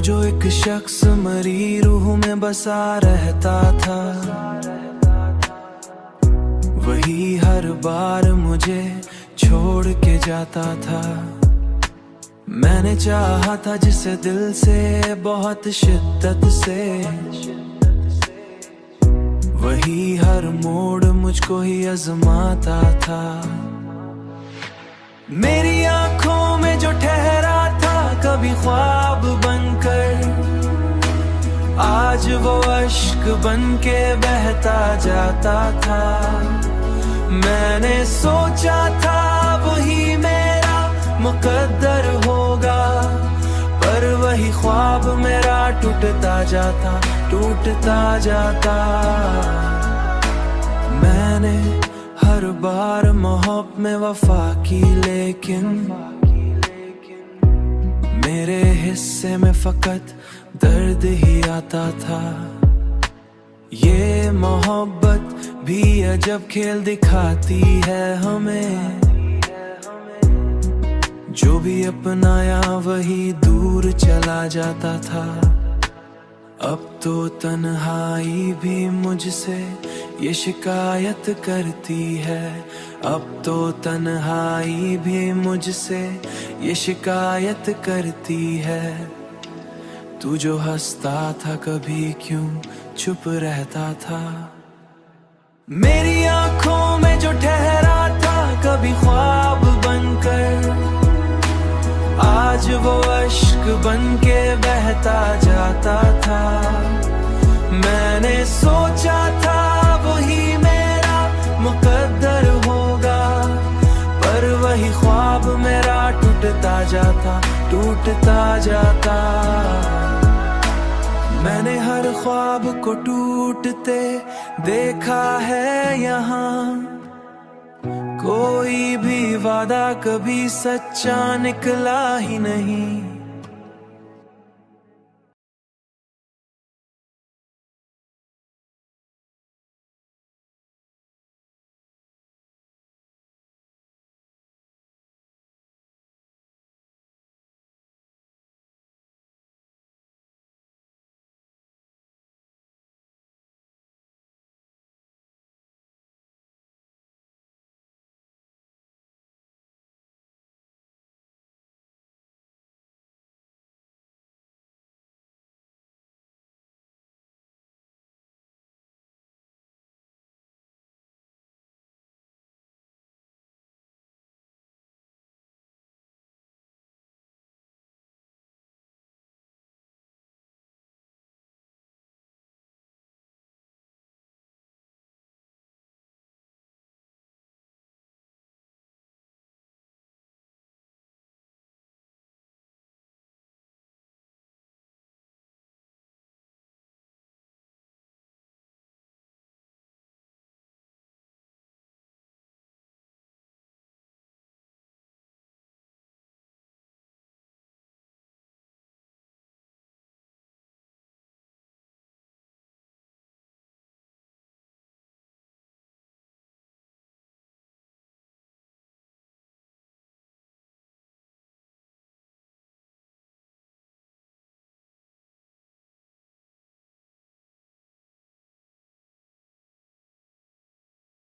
जो एक शख्स मरी रूह में बसा रहता था, वही हर बार मुझे छोड़ के जाता था। मैंने चाहा था जिसे दिल से बहुत शिद्दत से, वही हर मोड़ मुझको ही आजमाता था। मेरी आंखों में जो ठहरा था कभी ख्वाब बनकर, आज वो अश्क बन के बहता जाता था। मैंने सोचा था वही मेरा मुकद्दर होगा, पर वही ख्वाब मेरा टूटता जाता। मैंने हर बार मोहब्बत में वफा की, लेकिन मेरे हिस्से में फकत दर्द ही आता था। ये मोहब्बत भी अजब खेल दिखाती है हमें, जो भी अपनाया वही दूर चला जाता था। अब तो तन्हाई भी मुझसे ये शिकायत करती है, अब तो तन्हाई भी मुझसे ये शिकायत करती है। तू जो हंसता था कभी क्यों चुप रहता था। मेरी आंखों में जो ठहरा था कभी ख्वाब बनकर, आज वो अश्क बन के बहता जाता था। मैंने सोचा था वही मेरा मुकद्दर होगा, पर वही ख्वाब मेरा टूटता जाता। मैंने हर ख्वाब को टूटते देखा है यहाँ, कोई भी वादा कभी सच्चा निकला ही नहीं।